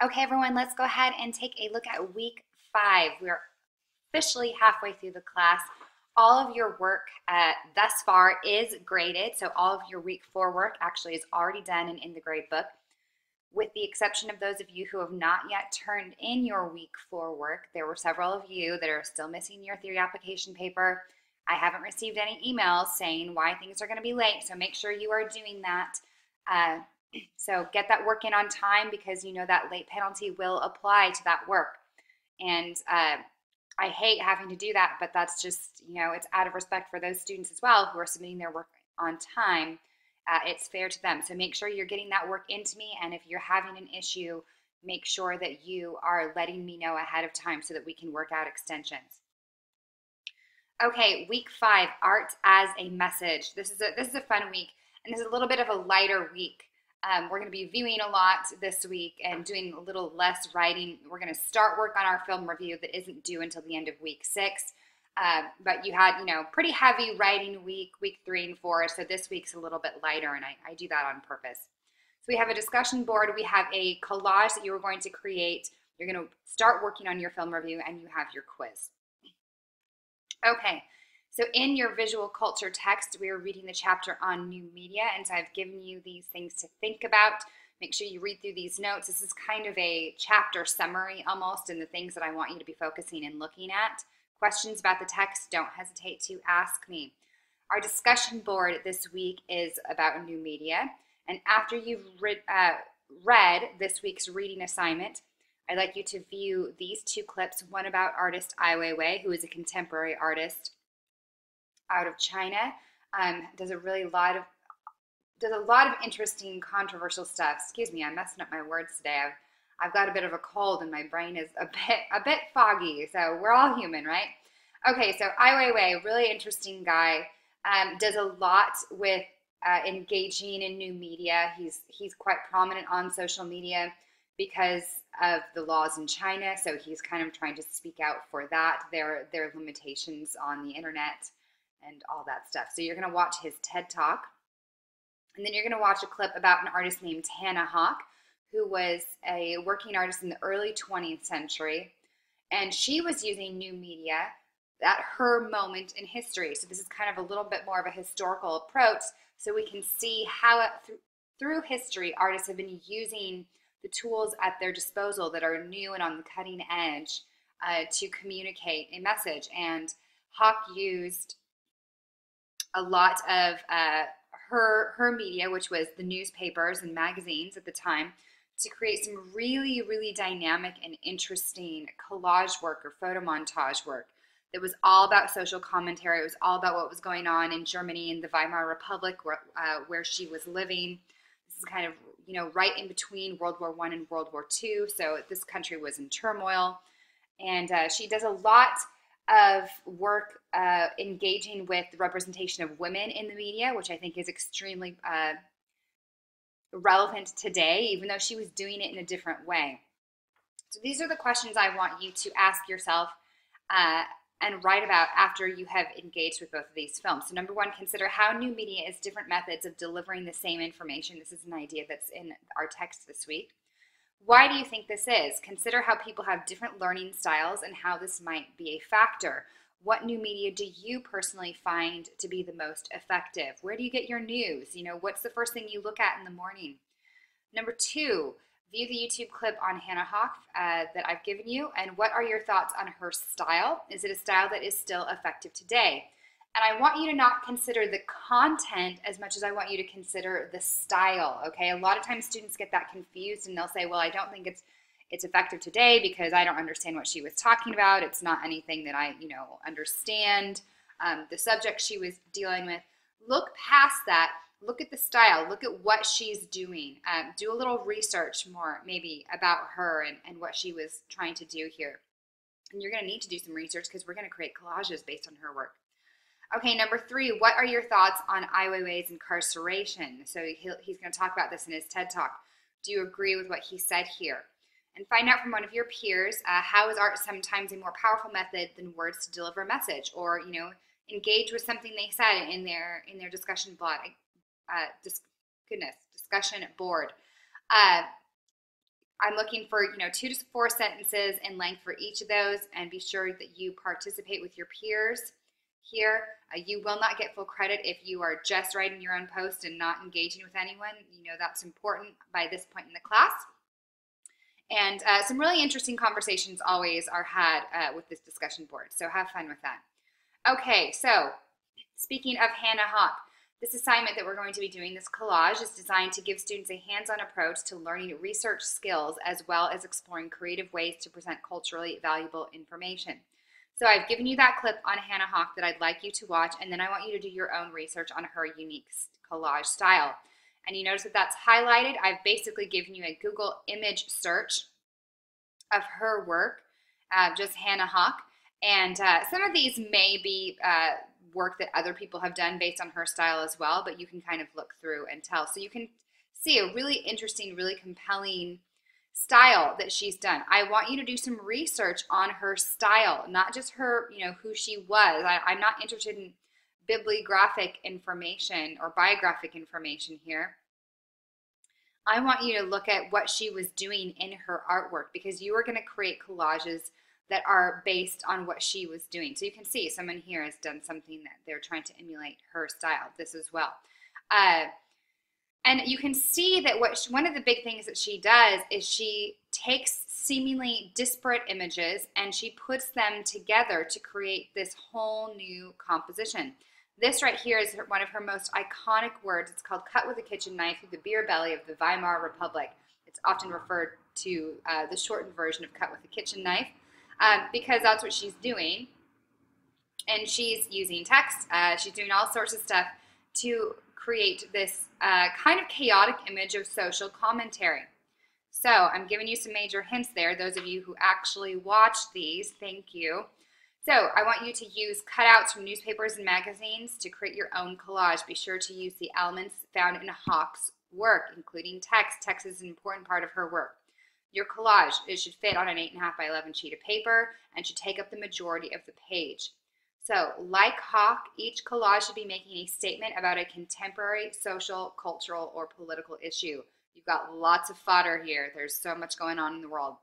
Okay, everyone, let's go ahead and take a look at week 5. We're officially halfway through the class. All of your work thus far is graded, so all of your week 4 work actually is already done and in the grade book, with the exception of those of you who have not yet turned in your week 4 work. There were several of you that are still missing your theory application paper. I haven't received any emails saying why things are going to be late, so make sure you are doing that. So get that work in on time, because you know that late penalty will apply to that work. And I hate having to do that, but that's just, it's out of respect for those students as well who are submitting their work on time. It's fair to them. So make sure you're getting that work into me, and if you're having an issue, make sure that you are letting me know ahead of time so that we can work out extensions. Okay, week 5, art as a message. This is a fun week, and this is a little bit of a lighter week. We're going to be viewing a lot this week and doing a little less writing. We're going to start work on our film review that isn't due until the end of week 6. But you had, pretty heavy writing week 3 and 4. So this week's a little bit lighter, and I do that on purpose. So we have a discussion board. We have a collage that you are going to create. You're going to start working on your film review, and you have your quiz. Okay. So in your visual culture text, we are reading the chapter on new media, and so I've given you these things to think about. Make sure you read through these notes. This is kind of a chapter summary almost, and the things that I want you to be focusing and looking at. Questions about the text, don't hesitate to ask me. Our discussion board this week is about new media, and after you've read this week's reading assignment, I'd like you to view these 2 clips, one about artist Ai Weiwei, who is a contemporary artist out of China, does a lot of interesting, controversial stuff. Excuse me, I'm messing up my words today. I've got a bit of a cold, and my brain is a bit foggy. So we're all human, right? Okay, so Ai Weiwei, really interesting guy, does a lot with engaging in new media. He's quite prominent on social media because of the laws in China. So he's kind of trying to speak out for that. There are limitations on the internet and all that stuff. So you're going to watch his TED Talk, and then you're going to watch a clip about an artist named Hannah Hawk, who was a working artist in the early 20th century, and she was using new media at her moment in history. So this is kind of a little bit more of a historical approach, so we can see how through history artists have been using the tools at their disposal that are new and on the cutting edge to communicate a message. And Hawk used a lot of her media, which was the newspapers and magazines at the time, to create some really, really dynamic and interesting collage work or photo montage work that was all about social commentary. It was all about what was going on in Germany in the Weimar Republic, where she was living. This is kind of, right in between World War I and World War II. So this country was in turmoil. And she does a lot of work engaging with the representation of women in the media, which I think is extremely relevant today, even though she was doing it in a different way. So these are the questions I want you to ask yourself and write about after you have engaged with both of these films. So number 1, consider how new media is different methods of delivering the same information. This is an idea that's in our text this week. Why do you think this is? Consider how people have different learning styles and how this might be a factor. What new media do you personally find to be the most effective? Where do you get your news? What's the first thing you look at in the morning? Number 2, view the YouTube clip on Hannah Hawk that I've given you, and what are your thoughts on her style? Is it a style that is still effective today? And I want you to not consider the content as much as I want you to consider the style, okay? A lot of times students get that confused, and they'll say, well, I don't think it's effective today because I don't understand what she was talking about. It's not anything that I, understand. The subject she was dealing with. Look past that. Look at the style. Look at what she's doing. Do a little research more maybe about her and what she was trying to do here. And you're going to need to do some research because we're going to create collages based on her work. Okay, number 3, what are your thoughts on Ai Weiwei's incarceration? So he's going to talk about this in his TED Talk. Do you agree with what he said here? And find out from one of your peers, how is art sometimes a more powerful method than words to deliver a message? Or, engage with something they said in their discussion discussion board. I'm looking for, 2 to 4 sentences in length for each of those, and be sure that you participate with your peers here. You will not get full credit if you are just writing your own post and not engaging with anyone. That's important by this point in the class. And some really interesting conversations always are had with this discussion board, so have fun with that. Okay, so speaking of Hannah Hawk, this assignment that we're going to be doing, this collage, is designed to give students a hands-on approach to learning research skills as well as exploring creative ways to present culturally valuable information. So I've given you that clip on Hannah Hawk that I'd like you to watch, and then I want you to do your own research on her unique collage style. And you notice that that's highlighted. I've basically given you a Google image search of her work, just Hannah Hawk. And some of these may be work that other people have done based on her style as well, but you can kind of look through and tell. So you can see a really interesting, really compelling style that she's done. I want you to do some research on her style, not just her, who she was. I'm not interested in bibliographic information or biographic information here. I want you to look at what she was doing in her artwork, because you are going to create collages that are based on what she was doing. So you can see someone here has done something that they're trying to emulate her style. This as well. And you can see that one of the big things that she does is she takes seemingly disparate images and she puts them together to create this whole new composition. This right here is one of her most iconic words. It's called "Cut with a kitchen knife through the beer belly of the Weimar Republic." It's often referred to the shortened version of "cut with a kitchen knife." Because that's what she's doing, and she's using text. She's doing all sorts of stuff to create this kind of chaotic image of social commentary. So I'm giving you some major hints there. Those of you who actually watched these, thank you. So I want you to use cutouts from newspapers and magazines to create your own collage. Be sure to use the elements found in Hawk's work, including text. Text is an important part of her work. Your collage, it should fit on an 8.5 by 11 sheet of paper and should take up the majority of the page. So, like Hawk, each collage should be making a statement about a contemporary social, cultural, or political issue. You've got lots of fodder here. There's so much going on in the world.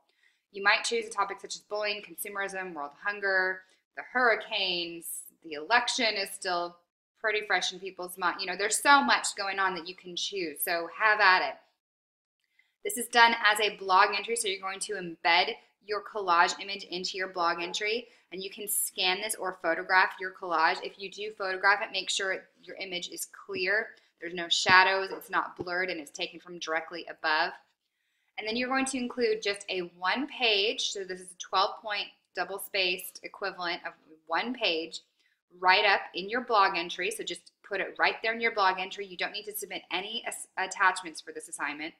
You might choose a topic such as bullying, consumerism, world hunger, the hurricanes, the election is still pretty fresh in people's mind. There's so much going on that you can choose, so have at it. This is done as a blog entry, so you're going to embed your collage image into your blog entry, and you can scan this or photograph your collage. If you do photograph it, make sure your image is clear. There's no shadows, it's not blurred, and it's taken from directly above. And then you're going to include just a 1 page, so this is a 12-point double-spaced equivalent of 1 page, right up in your blog entry. So just put it right there in your blog entry. You don't need to submit any attachments for this assignment.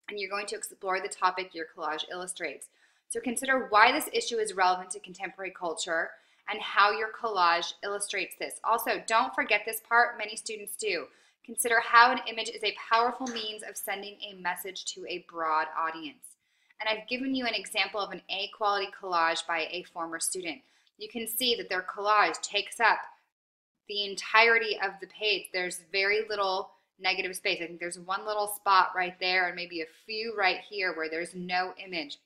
And you're going to explore the topic your collage illustrates. So consider why this issue is relevant to contemporary culture and how your collage illustrates this. Also, don't forget this part, many students do. Consider how an image is a powerful means of sending a message to a broad audience. And I've given you an example of an A-quality collage by a former student. You can see that their collage takes up the entirety of the page. There's very little negative space. I think there's one little spot right there and maybe a few right here where there's no image.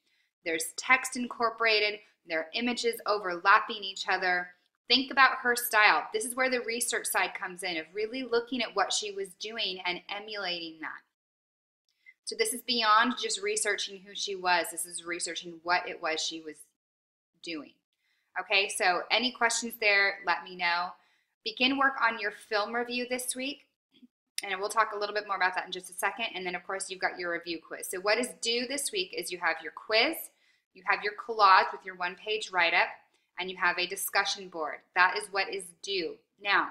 There's text incorporated. There are images overlapping each other. Think about her style. This is where the research side comes in, of really looking at what she was doing and emulating that. So this is beyond just researching who she was. This is researching what it was she was doing. Okay, so any questions there, let me know. Begin work on your film review this week. And we'll talk a little bit more about that in just a second. And then, of course, you've got your review quiz. So what is due this week is you have your quiz, you have your collage with your 1-page write-up, and you have a discussion board. That is what is due. Now,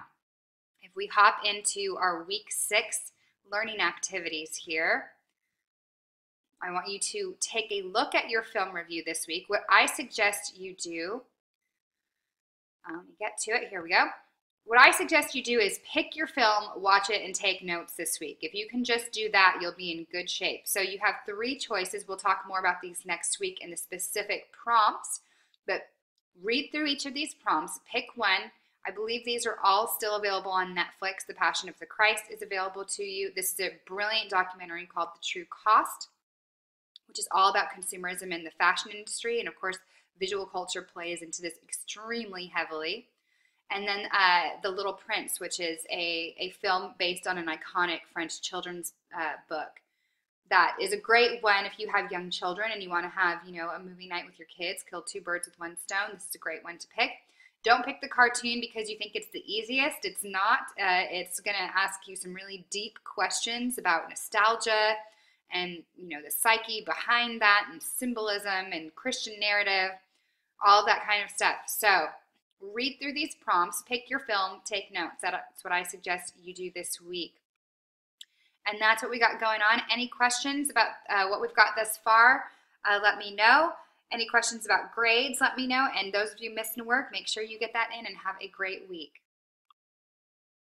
if we hop into our week 6 learning activities here, I want you to take a look at your film review this week. What I suggest you do, let me get to it. Here we go. What I suggest you do is pick your film, watch it, and take notes this week. If you can just do that, you'll be in good shape. So you have 3 choices. We'll talk more about these next week in the specific prompts, but read through each of these prompts, pick one. I believe these are all still available on Netflix. The Passion of the Christ is available to you. This is a brilliant documentary called The True Cost, which which is all about consumerism in the fashion industry. And of course, visual culture plays into this extremely heavily. And then The Little Prince, which is a film based on an iconic French children's book. That is a great one if you have young children and you want to have, a movie night with your kids, kill two birds with one stone. This is a great one to pick. Don't pick the cartoon because you think it's the easiest. It's not. It's going to ask you some really deep questions about nostalgia and, the psyche behind that and symbolism and Christian narrative, all that kind of stuff. So read through these prompts, pick your film, take notes. That's what I suggest you do this week. And that's what we got going on. Any questions about what we've got thus far, let me know. Any questions about grades, let me know. And those of you missing work, make sure you get that in and have a great week.